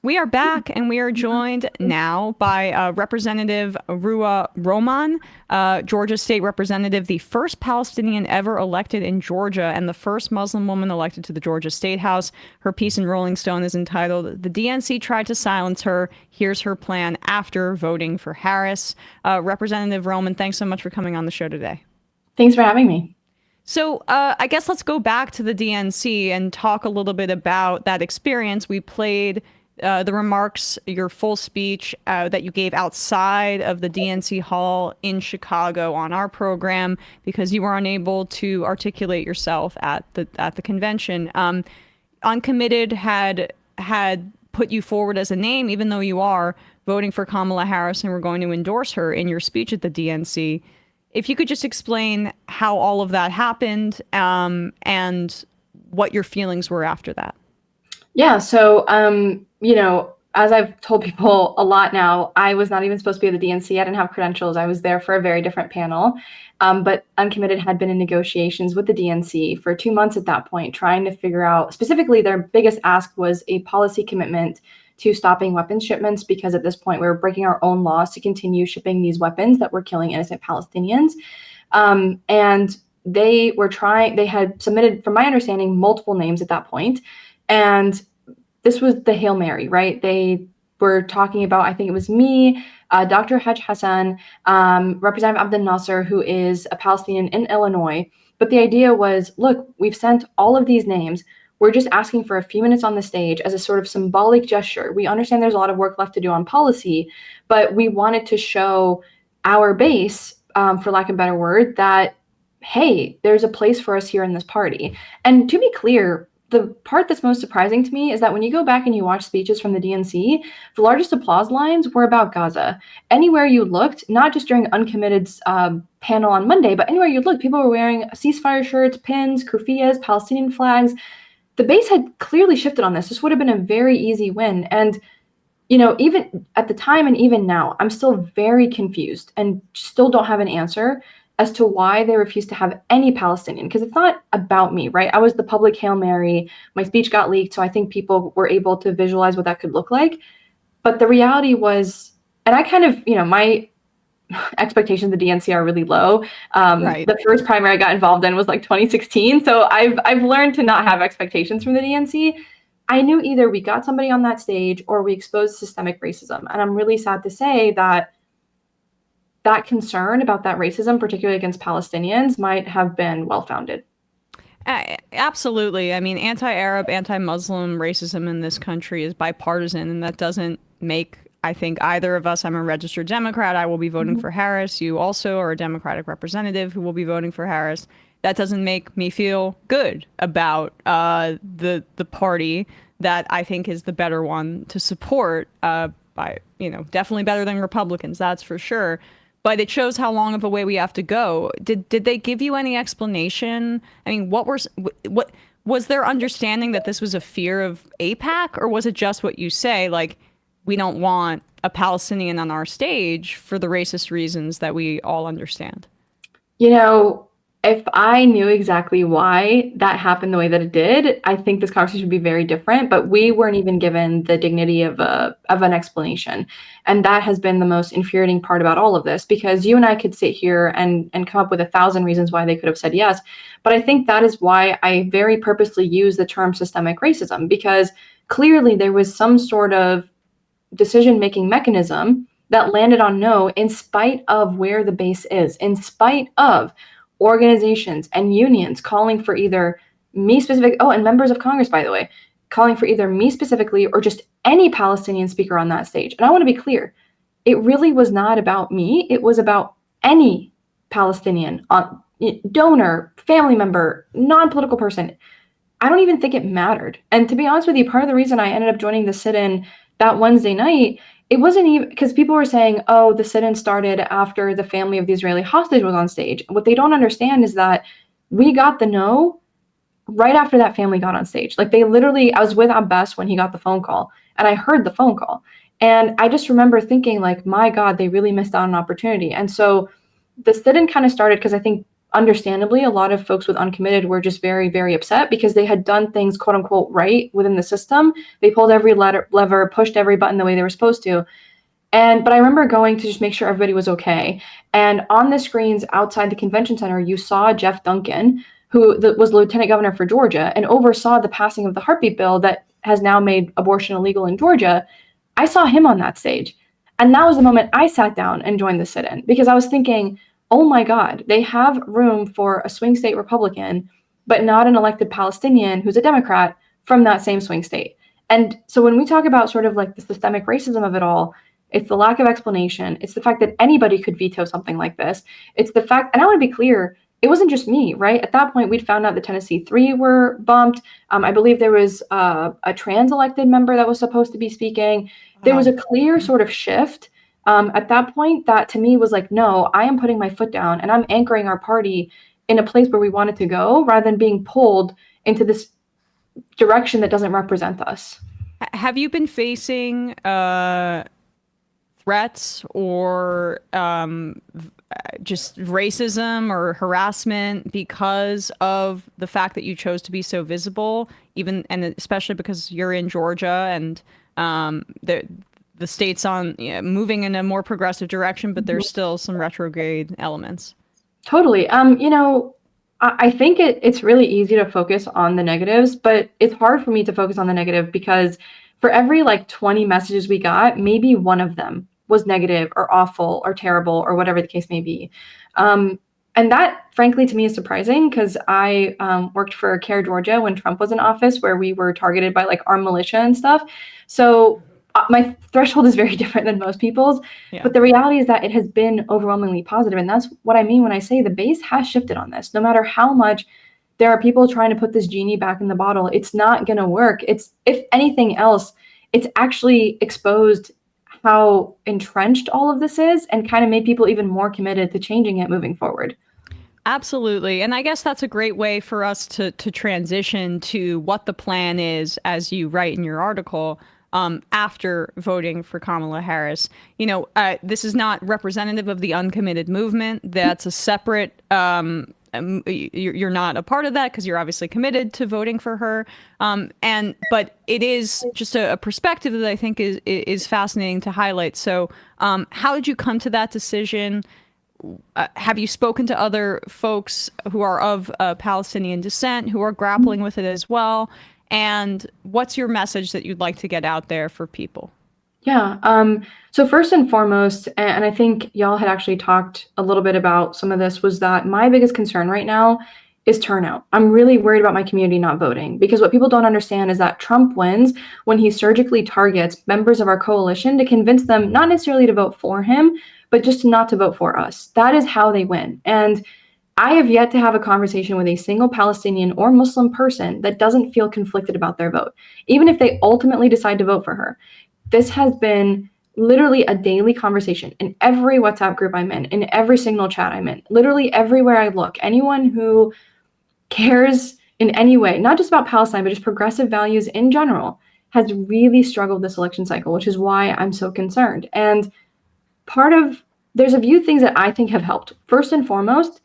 We are back, and we are joined now by Representative Ruwa Romman, Georgia State Representative, the first Palestinian ever elected in Georgia, and the first Muslim woman elected to the Georgia State House. Her piece in Rolling Stone is entitled, "The DNC Tried to Silence Her. Here's Her Plan After Voting for Harris." Representative Romman, thanks so much for coming on the show today. Thanks for having me. So I guess let's go back to the DNC and talk a little bit about that experience. We played the remarks, your full speech that you gave outside of the DNC hall in Chicago on our program because you were unable to articulate yourself at the convention. Uncommitted had put you forward as a name, even though you are voting for Kamala Harris and were going to endorse her in your speech at the DNC. If you could just explain how all of that happened and what your feelings were after that. Yeah, so, as I've told people a lot now, I was not even supposed to be at the DNC. I didn't have credentials. I was there for a very different panel. But Uncommitted had been in negotiations with the DNC for 2 months at that point, trying to figure out, specifically their biggest ask was a policy commitment to stopping weapons shipments, because at this point we were breaking our own laws to continue shipping these weapons that were killing innocent Palestinians. And they had submitted, from my understanding, multiple names at that point. And this was the Hail Mary, right? They were talking about, I think it was me, Dr. Haj Hassan, Representative Abdel Nasser, who is a Palestinian in Illinois. But the idea was, look, we've sent all of these names. We're just asking for a few minutes on the stage as a sort of symbolic gesture. We understand there's a lot of work left to do on policy, but we wanted to show our base, for lack of a better word, that, hey, there's a place for us here in this party. And to be clear, the part that's most surprising to me is that when you go back and you watch speeches from the DNC, the largest applause lines were about Gaza. Anywhere you looked, not just during Uncommitted's panel on Monday, but anywhere you looked, people were wearing ceasefire shirts, pins, kufiyas, Palestinian flags. The base had clearly shifted on this. This would have been a very easy win. And, even at the time and even now, I'm still very confused and still don't have an answer as to why they refused to have any Palestinian, because it's not about me, right? I was the public Hail Mary. My speech got leaked, so I think people were able to visualize what that could look like. But the reality was, and I kind of, my expectations of the DNC are really low. Right. The first primary I got involved in was like 2016, so I've learned to not have expectations from the DNC. I knew either we got somebody on that stage or we exposed systemic racism, and I'm really sad to say that concern about that racism, particularly against Palestinians, might have been well-founded. Absolutely. I mean, anti-Arab, anti-Muslim racism in this country is bipartisan, and that doesn't make, I think, either of us. I'm a registered Democrat. I will be voting for Harris. You also are a Democratic representative who will be voting for Harris. That doesn't make me feel good about the party that I think is the better one to support, by definitely better than Republicans, that's for sure. But it shows how long of a way we have to go. Did they give you any explanation? I mean, what was their understanding that this was a fear of AIPAC, or was it just what you say, like, we don't want a Palestinian on our stage for the racist reasons that we all understand? If I knew exactly why that happened the way that it did, I think this conversation would be very different, but we weren't even given the dignity of an explanation. And that has been the most infuriating part about all of this, because you and I could sit here and come up with 1,000 reasons why they could have said yes. But I think that is why I very purposely use the term systemic racism, because clearly there was some sort of decision-making mechanism that landed on no, in spite of where the base is, in spite of organizations and unions calling for either me specific, and members of Congress, by the way, calling for either me specifically or just any Palestinian speaker on that stage. And I want to be clear, it really was not about me. It was about any Palestinian donor, family member, non-political person. I don't even think it mattered. And to be honest with you, part of the reason I ended up joining the sit-in that Wednesday night, it wasn't even because people were saying, oh, the sit-in started after the family of the Israeli hostage was on stage. What they don't understand is that we got the no right after that family got on stage. Like, they literally, I was with Abbas when he got the phone call, and I heard the phone call. And I just remember thinking, like, my God, they really missed out on an opportunity. And so the sit-in kind of started because I think understandably, a lot of folks with uncommitted were just very, very upset because they had done things, quote unquote, right within the system. They pulled every lever, pushed every button the way they were supposed to. But I remember going to just make sure everybody was okay. And on the screens outside the convention center, you saw Jeff Duncan, who was lieutenant governor for Georgia and oversaw the passing of the heartbeat bill that has now made abortion illegal in Georgia. I saw him on that stage. And that was the moment I sat down and joined the sit-in, because I was thinking, oh my God, they have room for a swing state Republican, but not an elected Palestinian who's a Democrat from that same swing state. And so when we talk about sort of like the systemic racism of it all, it's the lack of explanation. It's the fact that anybody could veto something like this. It's the fact, and I want to be clear, it wasn't just me, right? At that point, we'd found out the Tennessee 3 were bumped. I believe there was a trans elected member that was supposed to be speaking. There was a clear sort of shift at that point that to me was like, no, I am putting my foot down and I'm anchoring our party in a place where we want it to go rather than being pulled into this direction that doesn't represent us. Have you been facing threats or just racism or harassment because of the fact that you chose to be so visible, even and especially because you're in Georgia and the state's on moving in a more progressive direction, but there's still some retrograde elements? Totally. I think it's really easy to focus on the negatives, but it's hard for me to focus on the negative because for every like 20 messages we got, maybe one of them was negative or awful or terrible or whatever the case may be. And that, frankly, to me is surprising because I worked for CARE Georgia when Trump was in office, where we were targeted by like armed militia and stuff. So my threshold is very different than most people's. Yeah. But the reality is that it has been overwhelmingly positive. And that's what I mean when I say the base has shifted on this. No matter how much there are people trying to put this genie back in the bottle, it's not going to work. It's, if anything else, it's actually exposed how entrenched all of this is and kind of made people even more committed to changing it moving forward. Absolutely. And I guess that's a great way for us to transition to what the plan is, as you write in your article, after voting for Kamala Harris. This is not representative of the uncommitted movement. That's a separate, you're not a part of that because you're obviously committed to voting for her. But it is just a perspective that I think is fascinating to highlight. So how did you come to that decision? Have you spoken to other folks who are of Palestinian descent who are grappling with it as well? And what's your message that you'd like to get out there for people? Yeah. So first and foremost, and I think y'all had actually talked a little bit about some of this, was that my biggest concern right now is turnout. I'm really worried about my community not voting, because what people don't understand is that Trump wins when he surgically targets members of our coalition to convince them not necessarily to vote for him, but just not to vote for us. That is how they win. And I have yet to have a conversation with a single Palestinian or Muslim person that doesn't feel conflicted about their vote, even if they ultimately decide to vote for her. This has been literally a daily conversation in every WhatsApp group I'm in every Signal chat I'm in, literally everywhere I look. Anyone who cares in any way, not just about Palestine, but just progressive values in general, has really struggled this election cycle, which is why I'm so concerned. And there's a few things that I think have helped. First and foremost,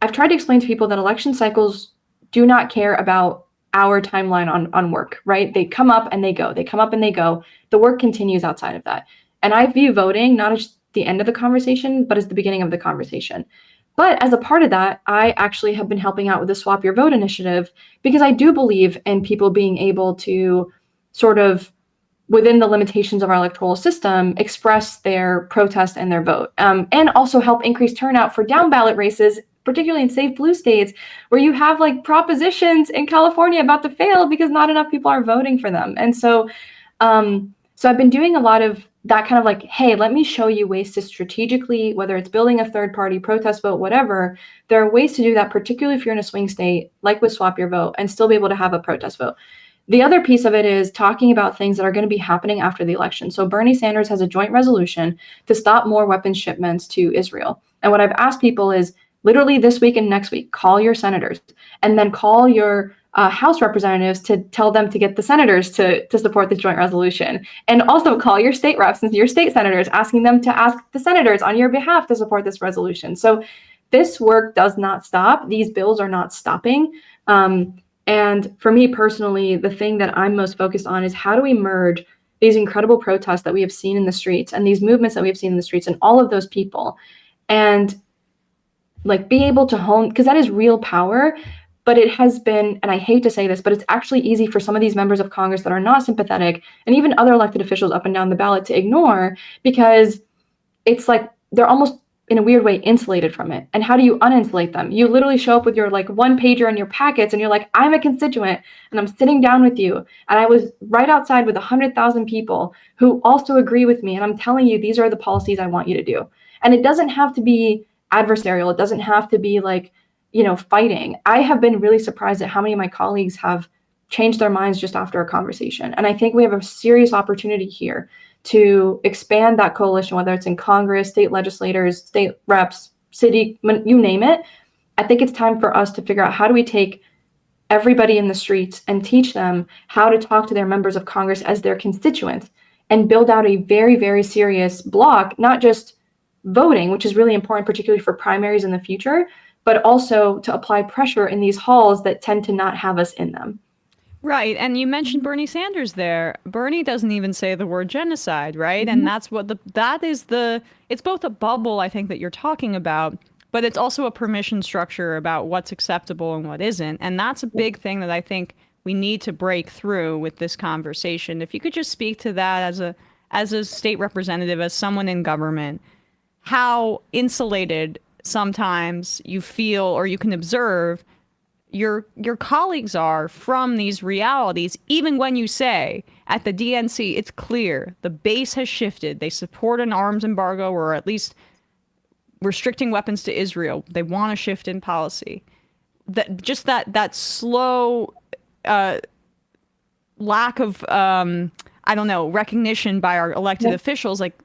I've tried to explain to people that election cycles do not care about our timeline on work, right? They come up and they go. They come up and they go. The work continues outside of that. And I view voting not as the end of the conversation, but as the beginning of the conversation. But as a part of that, I actually have been helping out with the Swap Your Vote initiative, because I do believe in people being able to sort of, within the limitations of our electoral system, express their protest and their vote, and also help increase turnout for down ballot races, particularly in safe blue states, where you have like propositions in California about to fail because not enough people are voting for them. And so I've been doing a lot of that kind of like, hey, let me show you ways to strategically, whether it's building a third party protest vote, whatever, there are ways to do that, particularly if you're in a swing state, like with Swap Your Vote, and still be able to have a protest vote. The other piece of it is talking about things that are going to be happening after the election. So Bernie Sanders has a joint resolution to stop more weapons shipments to Israel. And what I've asked people is, literally this week and next week, call your senators and then call your House representatives to tell them to get the senators to support this joint resolution. And also call your state reps and your state senators, asking them to ask the senators on your behalf to support this resolution. So this work does not stop. These bills are not stopping. And for me personally, the thing that I'm most focused on is how do we merge these incredible protests that we have seen in the streets and these movements that we have seen in the streets and all of those people, and like be able to hone, because that is real power. But it has been, and I hate to say this, but it's actually easy for some of these members of Congress that are not sympathetic and even other elected officials up and down the ballot to ignore, because it's like they're almost in a weird way insulated from it. And how do you uninsulate them? You literally show up with your like one pager in your packets and you're like, I'm a constituent and I'm sitting down with you. And I was right outside with 100,000 people who also agree with me. And I'm telling you, these are the policies I want you to do. And it doesn't have to be adversarial. It doesn't have to be like, fighting. I have been really surprised at how many of my colleagues have changed their minds just after a conversation. And I think we have a serious opportunity here to expand that coalition, whether it's in Congress, state legislators, state reps, city, you name it. I think it's time for us to figure out how do we take everybody in the streets and teach them how to talk to their members of Congress as their constituents and build out a very, very serious block, not just voting, which is really important, particularly for primaries in the future, but also to apply pressure in these halls that tend to not have us in them. Right. And you mentioned Bernie Sanders there. Bernie doesn't even say the word genocide, right? And that's what it's both a bubble, I think, that you're talking about, but it's also a permission structure about what's acceptable and what isn't. And that's a big thing that I think we need to break through with this conversation. If you could just speak to that as a state representative, as someone in government, how insulated sometimes you feel or you can observe your colleagues are from these realities, even when you say at the DNC, it's clear the base has shifted. They support an arms embargo or at least restricting weapons to Israel. They want a shift in policy. That slow lack of recognition by our elected officials. Like,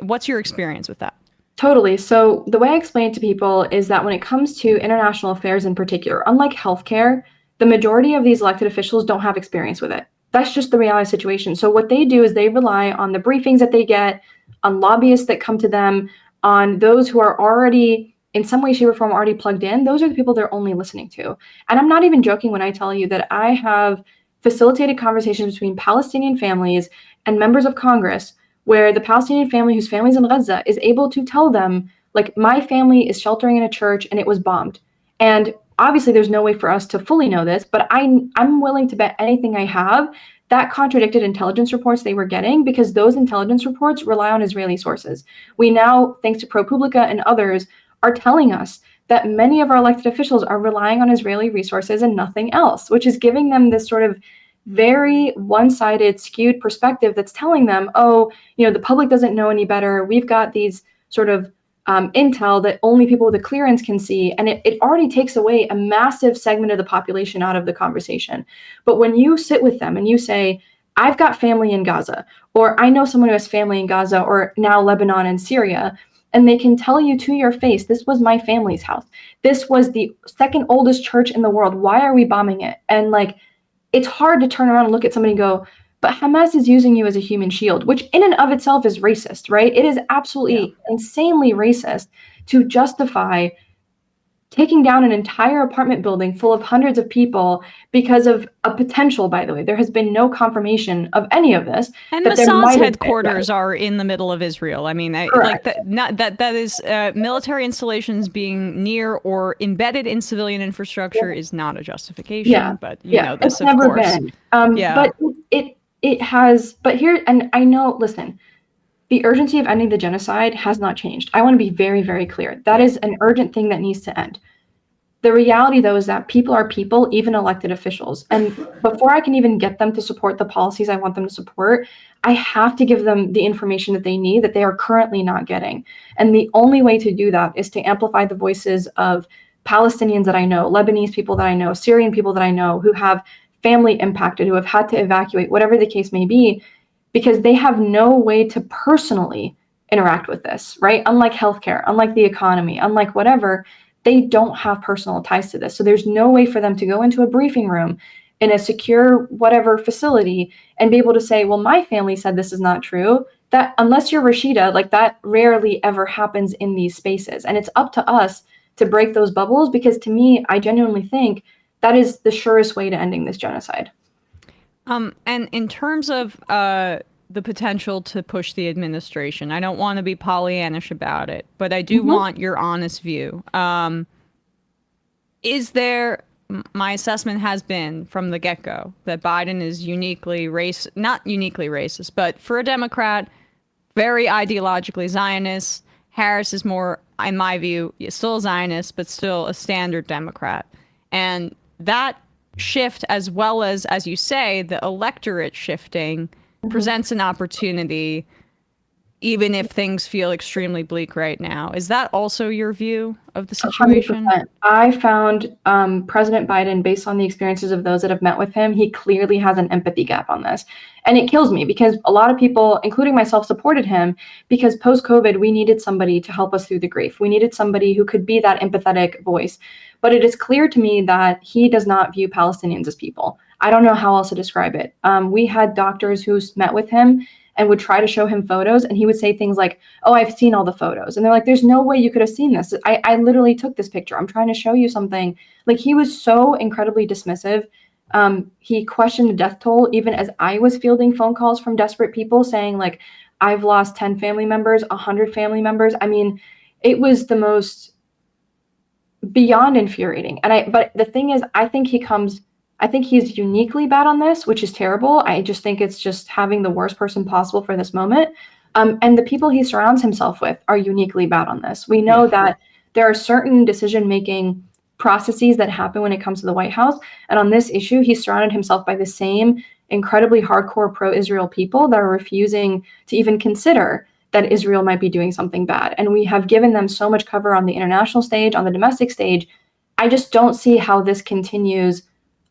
what's your experience with that? Totally. So the way I explain it to people is that when it comes to international affairs in particular, unlike healthcare, the majority of these elected officials don't have experience with it. That's just the reality situation. So what they do is they rely on the briefings that they get, on lobbyists that come to them, on those who are already in some way, shape, or form already plugged in. Those are the people they're only listening to. And I'm not even joking when I tell you that I have facilitated conversations between Palestinian families and members of Congress where the Palestinian family whose family's in Gaza is able to tell them, like, my family is sheltering in a church and it was bombed. And obviously there's no way for us to fully know this, but I'm willing to bet anything I have that contradicted intelligence reports they were getting, because those intelligence reports rely on Israeli sources. We now, thanks to ProPublica and others, are telling us that many of our elected officials are relying on Israeli resources and nothing else, which is giving them this sort of very one-sided, skewed perspective that's telling them, the public doesn't know any better. We've got these sort of intel that only people with a clearance can see. And it already takes away a massive segment of the population out of the conversation. But when you sit with them and you say, I've got family in Gaza, or I know someone who has family in Gaza, or now Lebanon and Syria, and they can tell you to your face, this was my family's house. This was the second oldest church in the world. Why are we bombing it? And it's hard to turn around and look at somebody and go, but Hamas is using you as a human shield, which in and of itself is racist, right? It is absolutely insanely racist to justify taking down an entire apartment building full of hundreds of people because of a potential, by the way. There has been no confirmation of any of this. And Mossad's headquarters are in the middle of Israel. I mean, that is military installations being near or embedded in civilian infrastructure is not a justification. But you know this, of course. But it has. But here, and I know. Listen. The urgency of ending the genocide has not changed. I want to be very, very clear. That is an urgent thing that needs to end. The reality, though, is that people are people, even elected officials. And before I can even get them to support the policies I want them to support, I have to give them the information that they need that they are currently not getting. And the only way to do that is to amplify the voices of Palestinians that I know, Lebanese people that I know, Syrian people that I know who have family impacted, who have had to evacuate, whatever the case may be, because they have no way to personally interact with this, right? Unlike healthcare, unlike the economy, unlike whatever, they don't have personal ties to this. So there's no way for them to go into a briefing room in a secure whatever facility and be able to say, well, my family said this is not true. That unless you're Rashida, that rarely ever happens in these spaces. And it's up to us to break those bubbles, because to me, I genuinely think that is the surest way to ending this genocide. And in terms of the potential to push the administration, I don't want to be Pollyannish about it, but I do want your honest view. Is there, my assessment has been from the get-go that Biden is not uniquely racist, but for a Democrat, very ideologically Zionist. Harris is more, in my view, still a Zionist, but still a standard Democrat. And that shift, as well as you say, the electorate shifting, presents an opportunity, even if things feel extremely bleak right now. Is that also your view of the situation? 100%. I found President Biden, based on the experiences of those that have met with him, he clearly has an empathy gap on this. And it kills me because a lot of people, including myself, supported him because post-COVID, we needed somebody to help us through the grief. We needed somebody who could be that empathetic voice. But it is clear to me that he does not view Palestinians as people. I don't know how else to describe it. We had doctors who met with him and would try to show him photos, and he would say things like, "Oh, I've seen all the photos." And they're like, "There's no way you could have seen this. I literally took this picture. I'm trying to show you something." Like, he was so incredibly dismissive. He questioned the death toll, even as I was fielding phone calls from desperate people saying, like, "I've lost 10 family members, 100 family members." I mean, it was the most beyond infuriating. But the thing is, I think he's uniquely bad on this, which is terrible. I just think it's just having the worst person possible for this moment. And the people he surrounds himself with are uniquely bad on this. We know that there are certain decision-making processes that happen when it comes to the White House. And on this issue, he surrounded himself by the same incredibly hardcore pro-Israel people that are refusing to even consider that Israel might be doing something bad. And we have given them so much cover on the international stage, on the domestic stage. I just don't see how this continues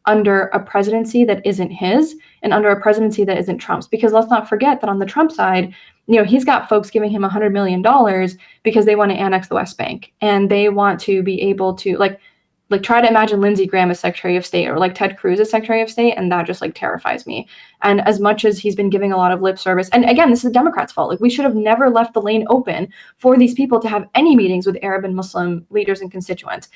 under a presidency that isn't his and under a presidency that isn't Trump's. Because let's not forget that on the Trump side, he's got folks giving him $100 million because they want to annex the West Bank. And they want to be able to, like try to imagine Lindsey Graham as Secretary of State or like Ted Cruz as Secretary of State. And that just terrifies me. And as much as he's been giving a lot of lip service, and again, this is the Democrats' fault. Like, we should have never left the lane open for these people to have any meetings with Arab and Muslim leaders and constituents.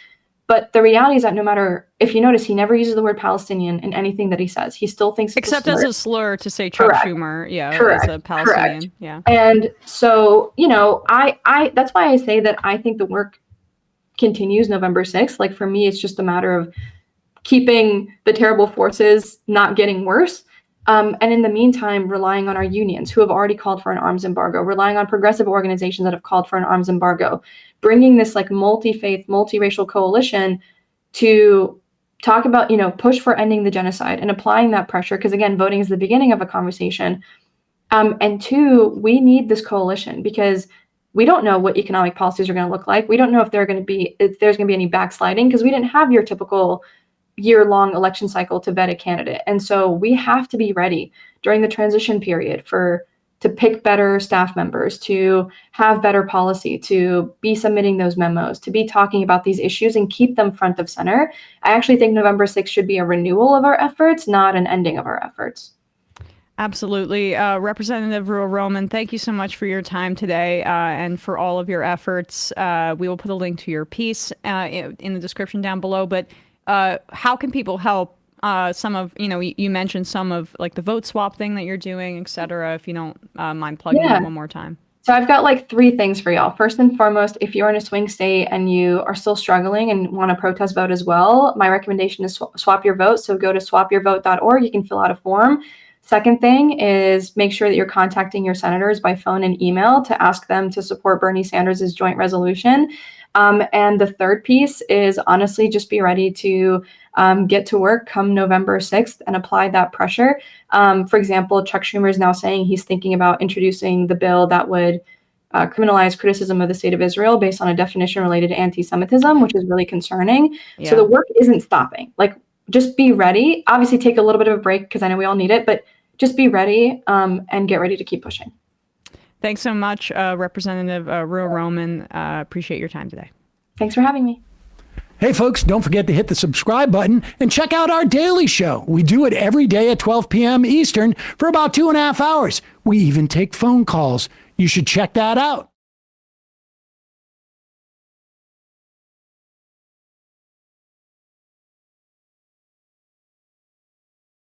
But the reality is that no matter, if you notice, he never uses the word Palestinian in anything that he says. He still thinks it's except as a slur to say Chuck Schumer, as a Palestinian. Yeah. And so, I that's why I say that I think the work continues November 6th. Like, for me, it's just a matter of keeping the terrible forces not getting worse. And in the meantime, relying on our unions who have already called for an arms embargo, relying on progressive organizations that have called for an arms embargo, bringing this multi-faith, multiracial coalition to talk about, push for ending the genocide and applying that pressure. Because again, voting is the beginning of a conversation. And two, we need this coalition because we don't know what economic policies are going to look like. We don't know if there's going to be any backsliding because we didn't have your typical year-long election cycle to vet a candidate. And so we have to be ready during the transition period to pick better staff members, to have better policy, to be submitting those memos, to be talking about these issues and keep them front of center. I actually think November 6th should be a renewal of our efforts, not an ending of our efforts. Absolutely. Representative Ruwa Romman, thank you so much for your time today and for all of your efforts. We will put a link to your piece in the description down below. But how can people help? Some of, you mentioned some of the vote swap thing that you're doing, et cetera, if you don't mind plugging it one more time. So I've got 3 things for y'all. First and foremost, if you're in a swing state and you are still struggling and want to protest vote as well, my recommendation is swap your vote. So go to swapyourvote.org. You can fill out a form. Second thing is make sure that you're contacting your senators by phone and email to ask them to support Bernie Sanders' joint resolution. And the third piece is honestly just be ready to get to work come November 6th and apply that pressure. For example, Chuck Schumer is now saying he's thinking about introducing the bill that would criminalize criticism of the state of Israel based on a definition related to anti-Semitism, which is really concerning. Yeah. So the work isn't stopping. Just be ready. Obviously, take a little bit of a break because I know we all need it, but just be ready and get ready to keep pushing. Thanks so much, Representative Ruwa Romman. Appreciate your time today. Thanks for having me. Hey, folks, don't forget to hit the subscribe button and check out our daily show. We do it every day at 12 p.m. Eastern for about 2.5 hours. We even take phone calls. You should check that out.